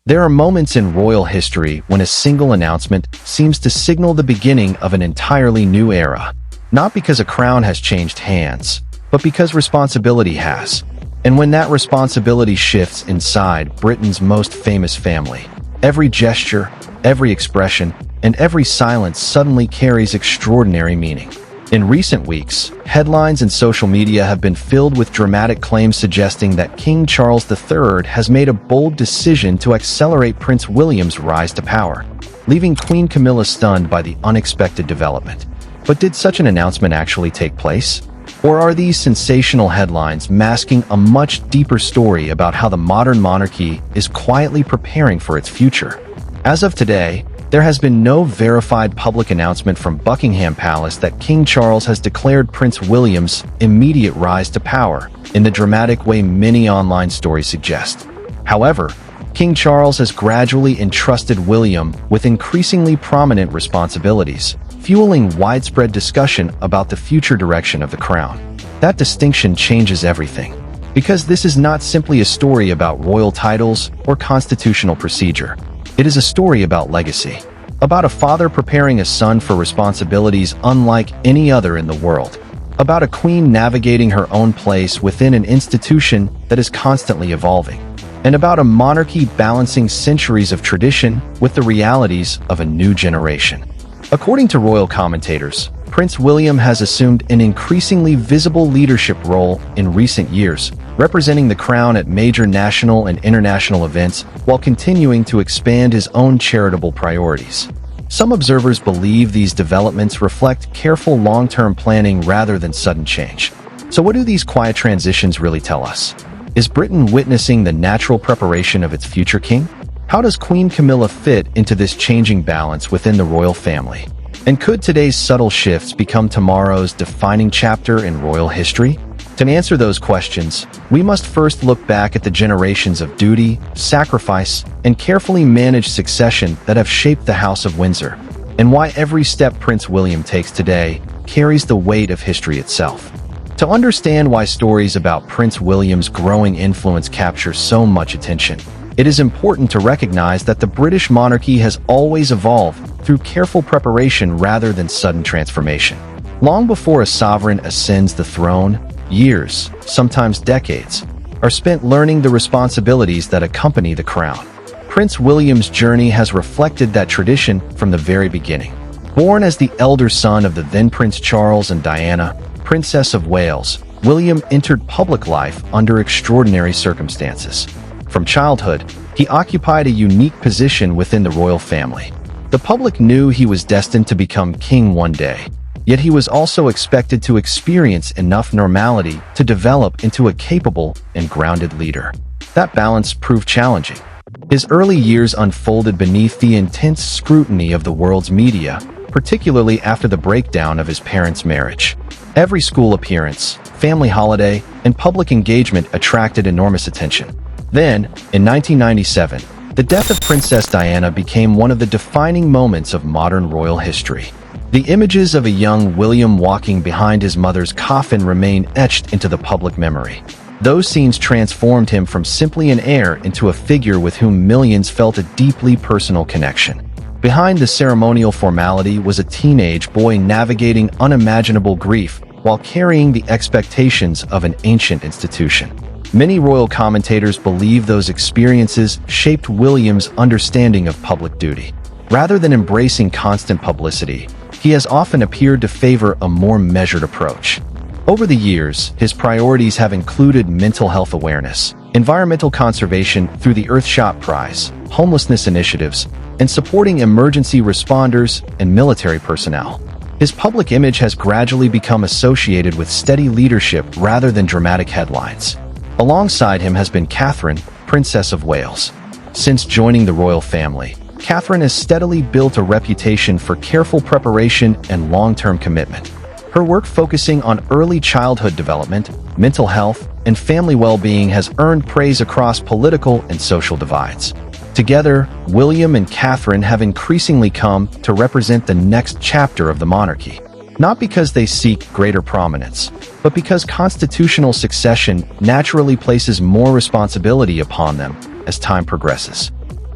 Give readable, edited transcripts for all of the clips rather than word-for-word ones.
There are moments in royal history when a single announcement seems to signal the beginning of an entirely new era. Not because a crown has changed hands, but because responsibility has. And when that responsibility shifts inside Britain's most famous family, every gesture, every expression, and every silence suddenly carries extraordinary meaning. In recent weeks, headlines and social media have been filled with dramatic claims suggesting that King Charles III has made a bold decision to accelerate Prince William's rise to power, leaving Queen Camilla stunned by the unexpected development. But did such an announcement actually take place? Or are these sensational headlines masking a much deeper story about how the modern monarchy is quietly preparing for its future? As of today, there has been no verified public announcement from Buckingham Palace that King Charles has declared Prince William's immediate rise to power in the dramatic way many online stories suggest. However, King Charles has gradually entrusted William with increasingly prominent responsibilities, fueling widespread discussion about the future direction of the crown. That distinction changes everything, because this is not simply a story about royal titles or constitutional procedure. It is a story about legacy, about a father preparing a son for responsibilities unlike any other in the world, about a queen navigating her own place within an institution that is constantly evolving, and about a monarchy balancing centuries of tradition with the realities of a new generation. According to royal commentators, Prince William has assumed an increasingly visible leadership role in recent years, representing the crown at major national and international events while continuing to expand his own charitable priorities. Some observers believe these developments reflect careful long-term planning rather than sudden change. So what do these quiet transitions really tell us? Is Britain witnessing the natural preparation of its future king? How does Queen Camilla fit into this changing balance within the royal family? And could today's subtle shifts become tomorrow's defining chapter in royal history? To answer those questions, we must first look back at the generations of duty, sacrifice, and carefully managed succession that have shaped the House of Windsor, and why every step Prince William takes today carries the weight of history itself. To understand why stories about Prince William's growing influence capture so much attention, it is important to recognize that the British monarchy has always evolved through careful preparation rather than sudden transformation. Long before a sovereign ascends the throne, years, sometimes decades, are spent learning the responsibilities that accompany the crown. Prince William's journey has reflected that tradition from the very beginning. Born as the elder son of the then Prince Charles and Diana, Princess of Wales, William entered public life under extraordinary circumstances. From childhood, he occupied a unique position within the royal family. The public knew he was destined to become king one day, yet he was also expected to experience enough normality to develop into a capable and grounded leader. That balance proved challenging. His early years unfolded beneath the intense scrutiny of the world's media, particularly after the breakdown of his parents' marriage. Every school appearance, family holiday, and public engagement attracted enormous attention. Then, in 1997, the death of Princess Diana became one of the defining moments of modern royal history. The images of a young William walking behind his mother's coffin remain etched into the public memory. Those scenes transformed him from simply an heir into a figure with whom millions felt a deeply personal connection. Behind the ceremonial formality was a teenage boy navigating unimaginable grief while carrying the expectations of an ancient institution. Many royal commentators believe those experiences shaped William's understanding of public duty. Rather than embracing constant publicity, he has often appeared to favor a more measured approach. Over the years, his priorities have included mental health awareness, environmental conservation through the Earthshot Prize, homelessness initiatives, and supporting emergency responders and military personnel. His public image has gradually become associated with steady leadership rather than dramatic headlines. Alongside him has been Catherine, Princess of Wales. Since joining the royal family, Catherine has steadily built a reputation for careful preparation and long-term commitment. Her work focusing on early childhood development, mental health, and family well-being has earned praise across political and social divides. Together, William and Catherine have increasingly come to represent the next chapter of the monarchy. Not because they seek greater prominence, but because constitutional succession naturally places more responsibility upon them as time progresses.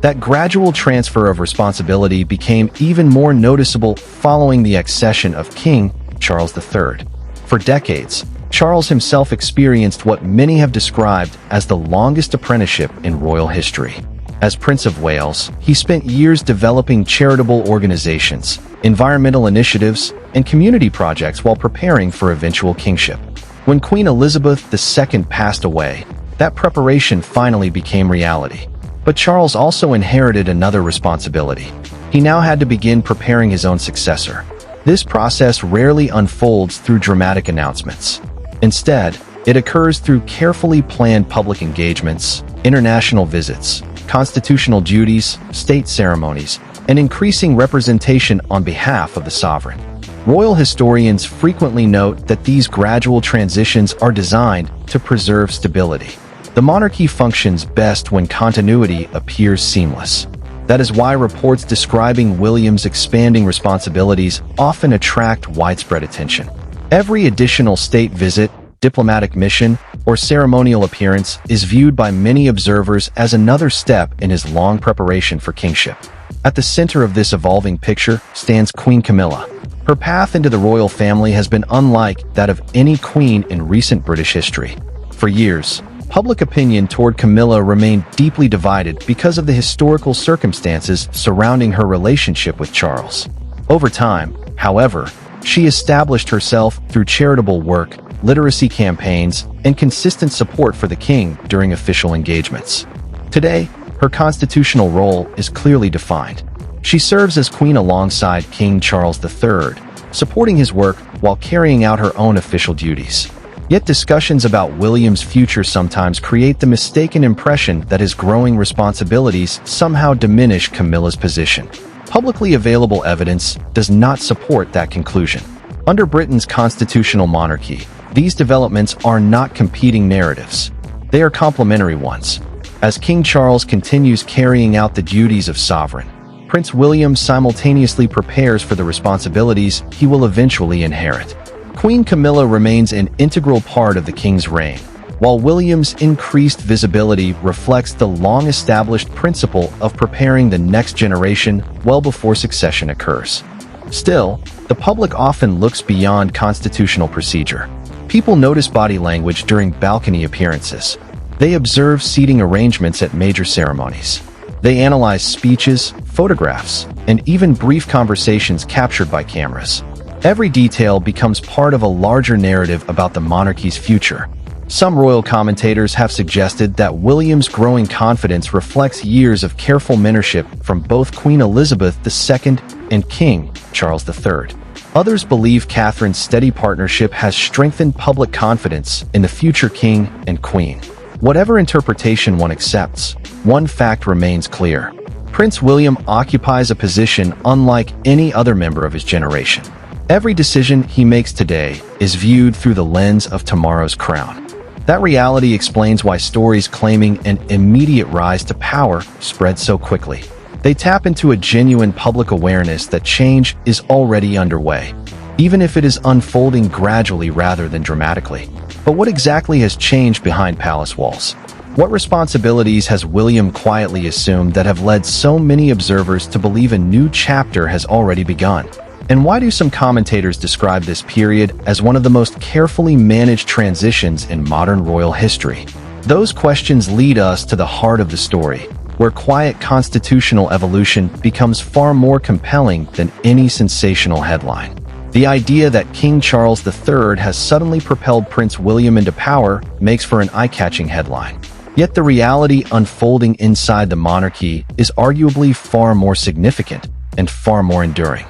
That gradual transfer of responsibility became even more noticeable following the accession of King Charles III. For decades, Charles himself experienced what many have described as the longest apprenticeship in royal history. As Prince of Wales, he spent years developing charitable organizations, environmental initiatives, and community projects while preparing for eventual kingship. When Queen Elizabeth II passed away, that preparation finally became reality. But Charles also inherited another responsibility. He now had to begin preparing his own successor. This process rarely unfolds through dramatic announcements. Instead, it occurs through carefully planned public engagements, international visits, constitutional duties, state ceremonies, and increasing representation on behalf of the sovereign. Royal historians frequently note that these gradual transitions are designed to preserve stability. The monarchy functions best when continuity appears seamless. That is why reports describing William's expanding responsibilities often attract widespread attention. Every additional state visit, diplomatic mission, or ceremonial appearance is viewed by many observers as another step in his long preparation for kingship. At the center of this evolving picture stands Queen Camilla. Her path into the royal family has been unlike that of any queen in recent British history. For years, public opinion toward Camilla remained deeply divided because of the historical circumstances surrounding her relationship with Charles. Over time, however, she established herself through charitable work, literacy campaigns, and consistent support for the king during official engagements. Today, her constitutional role is clearly defined. She serves as queen alongside King Charles III, supporting his work while carrying out her own official duties. Yet discussions about William's future sometimes create the mistaken impression that his growing responsibilities somehow diminish Camilla's position. Publicly available evidence does not support that conclusion. Under Britain's constitutional monarchy, these developments are not competing narratives. They are complementary ones. As King Charles continues carrying out the duties of sovereign, Prince William simultaneously prepares for the responsibilities he will eventually inherit. Queen Camilla remains an integral part of the king's reign, while William's increased visibility reflects the long-established principle of preparing the next generation well before succession occurs. Still, the public often looks beyond constitutional procedure. People notice body language during balcony appearances. They observe seating arrangements at major ceremonies. They analyze speeches, photographs, and even brief conversations captured by cameras. Every detail becomes part of a larger narrative about the monarchy's future. Some royal commentators have suggested that William's growing confidence reflects years of careful mentorship from both Queen Elizabeth II and King Charles III. Others believe Catherine's steady partnership has strengthened public confidence in the future king and queen. Whatever interpretation one accepts, one fact remains clear. Prince William occupies a position unlike any other member of his generation. Every decision he makes today is viewed through the lens of tomorrow's crown. That reality explains why stories claiming an immediate rise to power spread so quickly. They tap into a genuine public awareness that change is already underway, even if it is unfolding gradually rather than dramatically. But what exactly has changed behind palace walls? What responsibilities has William quietly assumed that have led so many observers to believe a new chapter has already begun? And why do some commentators describe this period as one of the most carefully managed transitions in modern royal history? Those questions lead us to the heart of the story, where quiet constitutional evolution becomes far more compelling than any sensational headline. The idea that King Charles III has suddenly propelled Prince William into power makes for an eye-catching headline. Yet the reality unfolding inside the monarchy is arguably far more significant and far more enduring.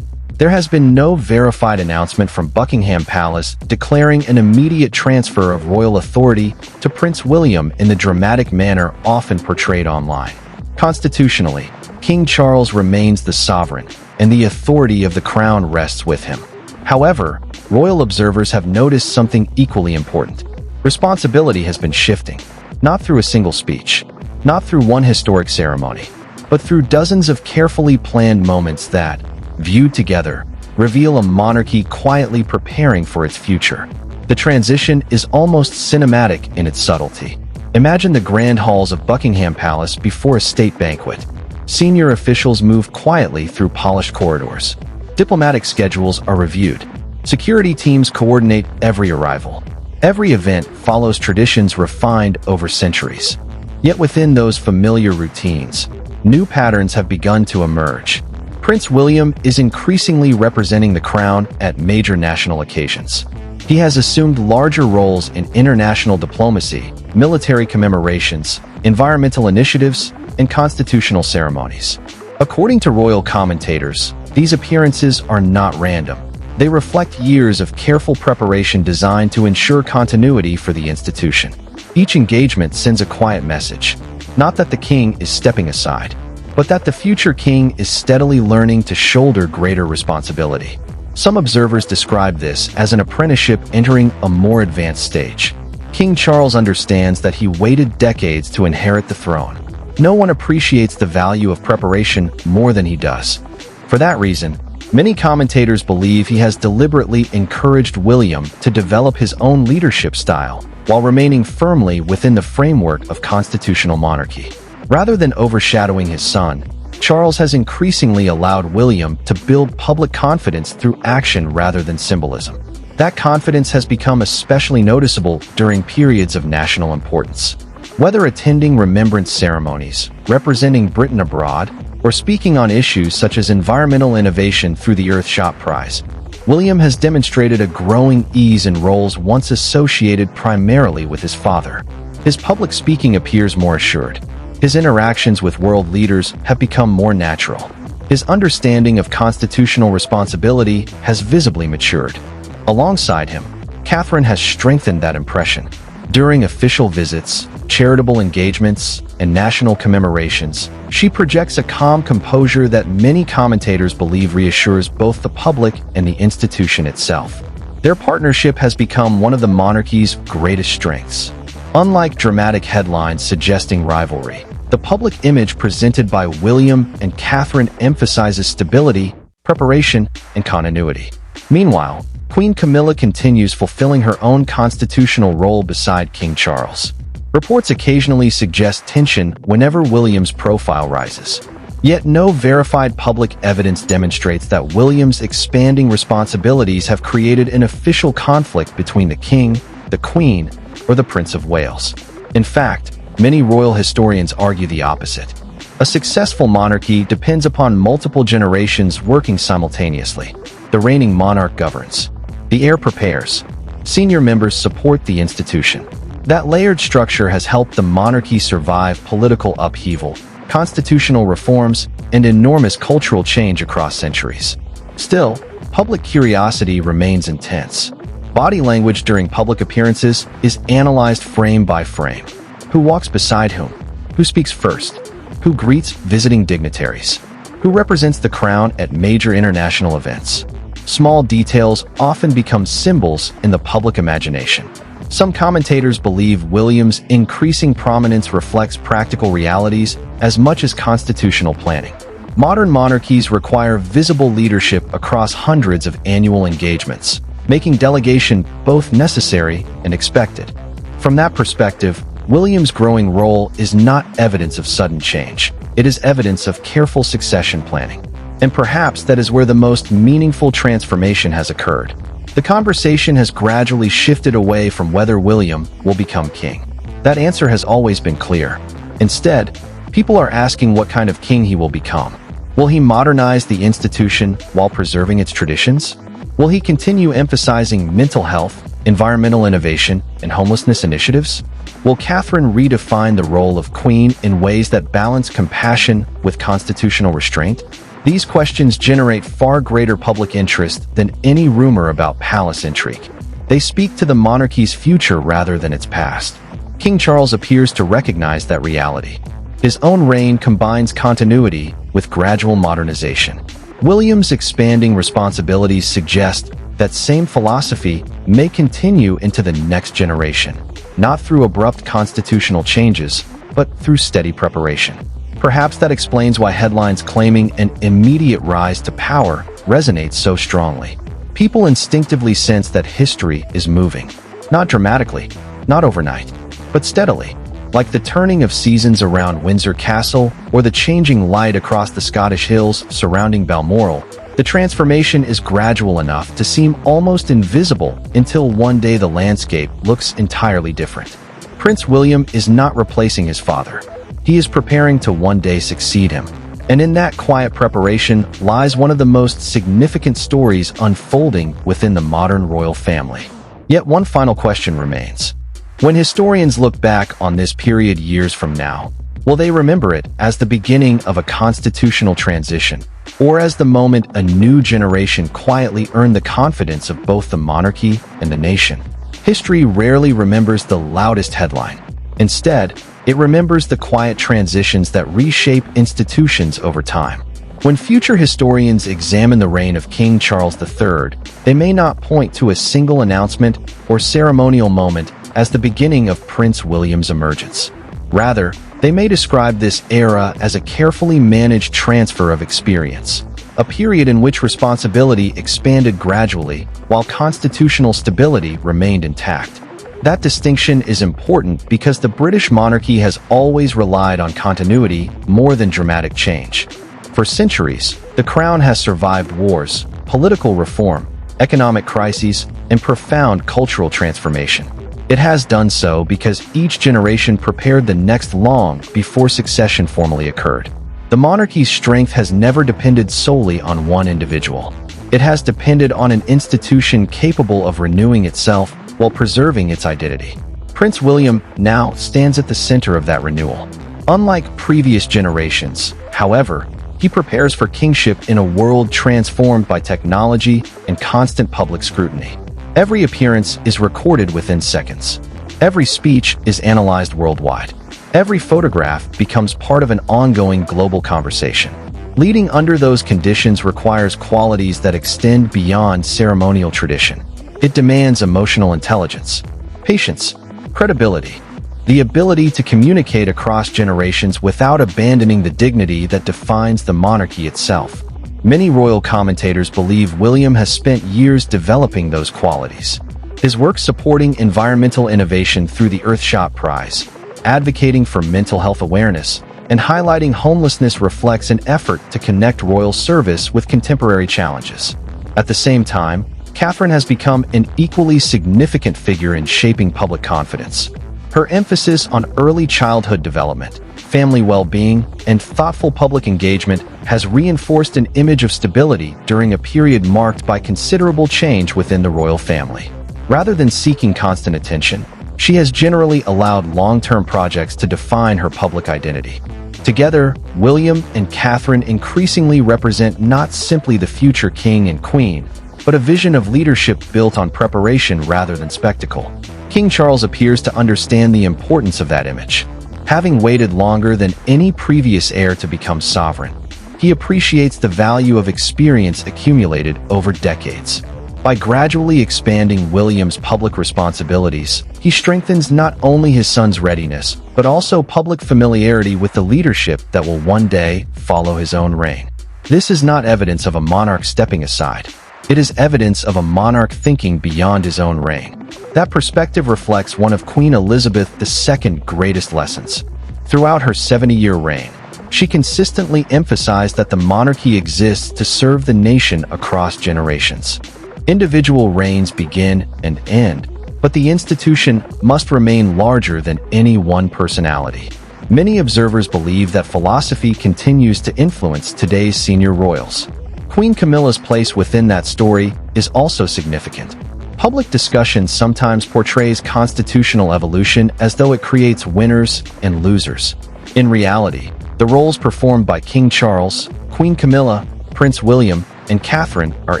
There has been no verified announcement from Buckingham Palace declaring an immediate transfer of royal authority to Prince William in the dramatic manner often portrayed online. Constitutionally, King Charles remains the sovereign, and the authority of the crown rests with him. However, royal observers have noticed something equally important. Responsibility has been shifting, not through a single speech, not through one historic ceremony, but through dozens of carefully planned moments that, viewed together, reveal a monarchy quietly preparing for its future. The transition is almost cinematic in its subtlety. Imagine the grand halls of Buckingham Palace before a state banquet. Senior officials move quietly through polished corridors. Diplomatic schedules are reviewed. Security teams coordinate every arrival. Every event follows traditions refined over centuries. Yet within those familiar routines, new patterns have begun to emerge. Prince William is increasingly representing the crown at major national occasions. He has assumed larger roles in international diplomacy, military commemorations, environmental initiatives, and constitutional ceremonies. According to royal commentators, these appearances are not random. They reflect years of careful preparation designed to ensure continuity for the institution. Each engagement sends a quiet message, not that the king is stepping aside, but that the future king is steadily learning to shoulder greater responsibility. Some observers describe this as an apprenticeship entering a more advanced stage. King Charles understands that he waited decades to inherit the throne. No one appreciates the value of preparation more than he does. For that reason, many commentators believe he has deliberately encouraged William to develop his own leadership style while remaining firmly within the framework of constitutional monarchy. Rather than overshadowing his son, Charles has increasingly allowed William to build public confidence through action rather than symbolism. That confidence has become especially noticeable during periods of national importance. Whether attending remembrance ceremonies, representing Britain abroad, or speaking on issues such as environmental innovation through the Earthshot Prize, William has demonstrated a growing ease in roles once associated primarily with his father. His public speaking appears more assured. His interactions with world leaders have become more natural. His understanding of constitutional responsibility has visibly matured. Alongside him, Catherine has strengthened that impression. During official visits, charitable engagements, and national commemorations, she projects a calm composure that many commentators believe reassures both the public and the institution itself. Their partnership has become one of the monarchy's greatest strengths. Unlike dramatic headlines suggesting rivalry, the public image presented by William and Catherine emphasizes stability, preparation, and continuity. Meanwhile, Queen Camilla continues fulfilling her own constitutional role beside King Charles. Reports occasionally suggest tension whenever William's profile rises. Yet no verified public evidence demonstrates that William's expanding responsibilities have created an official conflict between the king, the queen, or the Prince of Wales. In fact, many royal historians argue the opposite. A successful monarchy depends upon multiple generations working simultaneously. The reigning monarch governs. The heir prepares. Senior members support the institution. That layered structure has helped the monarchy survive political upheaval, constitutional reforms, and enormous cultural change across centuries. Still, public curiosity remains intense. Body language during public appearances is analyzed frame by frame. Who walks beside whom? Who speaks first? Who greets visiting dignitaries? Who represents the crown at major international events? Small details often become symbols in the public imagination. Some commentators believe William's increasing prominence reflects practical realities as much as constitutional planning. Modern monarchies require visible leadership across hundreds of annual engagements, making delegation both necessary and expected. From that perspective, William's growing role is not evidence of sudden change. It is evidence of careful succession planning. And perhaps that is where the most meaningful transformation has occurred. The conversation has gradually shifted away from whether William will become king. That answer has always been clear. Instead, people are asking what kind of king he will become. Will he modernize the institution while preserving its traditions? Will he continue emphasizing mental health, environmental innovation, and homelessness initiatives? Will Catherine redefine the role of queen in ways that balance compassion with constitutional restraint? These questions generate far greater public interest than any rumor about palace intrigue. They speak to the monarchy's future rather than its past. King Charles appears to recognize that reality. His own reign combines continuity with gradual modernization. William's expanding responsibilities suggest that same philosophy may continue into the next generation, not through abrupt constitutional changes, but through steady preparation. Perhaps that explains why headlines claiming an immediate rise to power resonate so strongly. People instinctively sense that history is moving. Not dramatically, not overnight, but steadily. Like the turning of seasons around Windsor Castle or the changing light across the Scottish hills surrounding Balmoral, the transformation is gradual enough to seem almost invisible until one day the landscape looks entirely different. Prince William is not replacing his father. He is preparing to one day succeed him. And in that quiet preparation lies one of the most significant stories unfolding within the modern royal family. Yet one final question remains. When historians look back on this period years from now, will they remember it as the beginning of a constitutional transition, or as the moment a new generation quietly earned the confidence of both the monarchy and the nation? History rarely remembers the loudest headline. Instead, it remembers the quiet transitions that reshape institutions over time. When future historians examine the reign of King Charles III, they may not point to a single announcement or ceremonial moment as the beginning of Prince William's emergence. Rather, they may describe this era as a carefully managed transfer of experience, a period in which responsibility expanded gradually while constitutional stability remained intact. That distinction is important because the British monarchy has always relied on continuity more than dramatic change. For centuries, the crown has survived wars, political reform, economic crises, and profound cultural transformation. It has done so because each generation prepared the next long before succession formally occurred. The monarchy's strength has never depended solely on one individual. It has depended on an institution capable of renewing itself while preserving its identity. Prince William now stands at the center of that renewal. Unlike previous generations, however, he prepares for kingship in a world transformed by technology and constant public scrutiny. Every appearance is recorded within seconds. Every speech is analyzed worldwide. Every photograph becomes part of an ongoing global conversation. Leading under those conditions requires qualities that extend beyond ceremonial tradition. It demands emotional intelligence, patience, credibility, the ability to communicate across generations without abandoning the dignity that defines the monarchy itself. Many royal commentators believe William has spent years developing those qualities. His work supporting environmental innovation through the Earthshot Prize, advocating for mental health awareness, and highlighting homelessness reflects an effort to connect royal service with contemporary challenges. At the same time, Catherine has become an equally significant figure in shaping public confidence. Her emphasis on early childhood development, family well-being, and thoughtful public engagement has reinforced an image of stability during a period marked by considerable change within the royal family. Rather than seeking constant attention, she has generally allowed long-term projects to define her public identity. Together, William and Catherine increasingly represent not simply the future king and queen, but a vision of leadership built on preparation rather than spectacle. King Charles appears to understand the importance of that image. Having waited longer than any previous heir to become sovereign, he appreciates the value of experience accumulated over decades. By gradually expanding William's public responsibilities, he strengthens not only his son's readiness, but also public familiarity with the leadership that will one day follow his own reign. This is not evidence of a monarch stepping aside. It is evidence of a monarch thinking beyond his own reign. That perspective reflects one of Queen Elizabeth II's greatest lessons. Throughout her 70-year reign, she consistently emphasized that the monarchy exists to serve the nation across generations. Individual reigns begin and end, but the institution must remain larger than any one personality. Many observers believe that philosophy continues to influence today's senior royals. Queen Camilla's place within that story is also significant. Public discussion sometimes portrays constitutional evolution as though it creates winners and losers. In reality, the roles performed by King Charles, Queen Camilla, Prince William, and Catherine are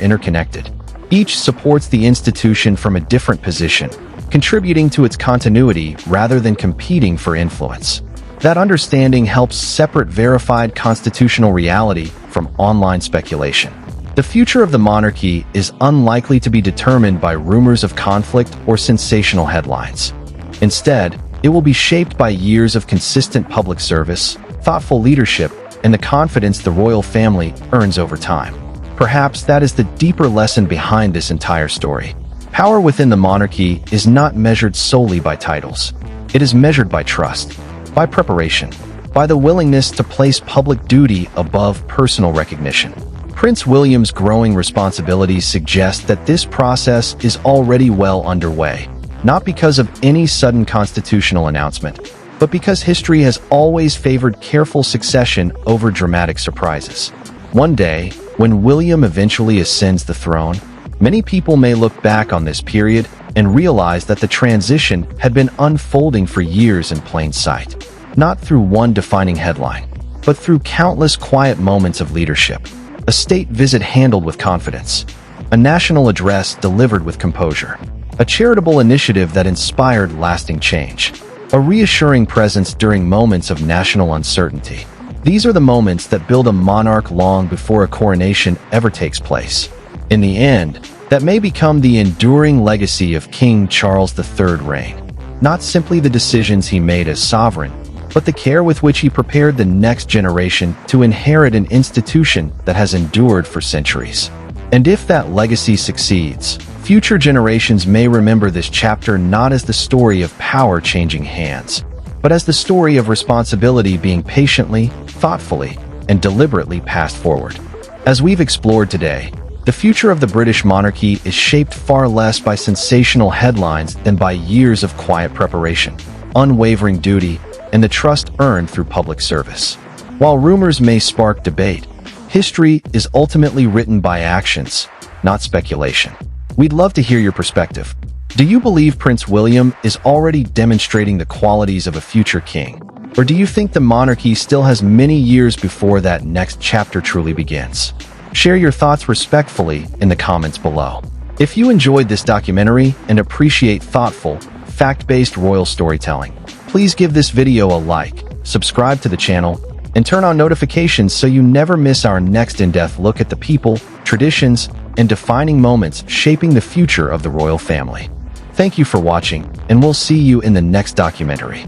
interconnected. Each supports the institution from a different position, contributing to its continuity rather than competing for influence. That understanding helps separate verified constitutional reality from online speculation. The future of the monarchy is unlikely to be determined by rumors of conflict or sensational headlines. Instead, it will be shaped by years of consistent public service, thoughtful leadership, and the confidence the royal family earns over time. Perhaps that is the deeper lesson behind this entire story. Power within the monarchy is not measured solely by titles. It is measured by trust. By preparation. By the willingness to place public duty above personal recognition. Prince William's growing responsibilities suggest that this process is already well underway, not because of any sudden constitutional announcement, but because history has always favored careful succession over dramatic surprises. One day, when William eventually ascends the throne, many people may look back on this period and realize that the transition had been unfolding for years in plain sight, not through one defining headline, but through countless quiet moments of leadership. A state visit handled with confidence, a national address delivered with composure, a charitable initiative that inspired lasting change, a reassuring presence during moments of national uncertainty. These are the moments that build a monarch long before a coronation ever takes place. In the end, that may become the enduring legacy of King Charles III's reign. Not simply the decisions he made as sovereign, but the care with which he prepared the next generation to inherit an institution that has endured for centuries. And if that legacy succeeds, future generations may remember this chapter not as the story of power changing hands, but as the story of responsibility being patiently, thoughtfully, and deliberately passed forward. As we've explored today, the future of the British monarchy is shaped far less by sensational headlines than by years of quiet preparation, unwavering duty, and the trust earned through public service. While rumors may spark debate, history is ultimately written by actions, not speculation. We'd love to hear your perspective. Do you believe Prince William is already demonstrating the qualities of a future king? Or do you think the monarchy still has many years before that next chapter truly begins? Share your thoughts respectfully in the comments below. If you enjoyed this documentary and appreciate thoughtful, fact-based royal storytelling, please give this video a like, subscribe to the channel, and turn on notifications so you never miss our next in-depth look at the people, traditions, and defining moments shaping the future of the royal family. Thank you for watching, and we'll see you in the next documentary.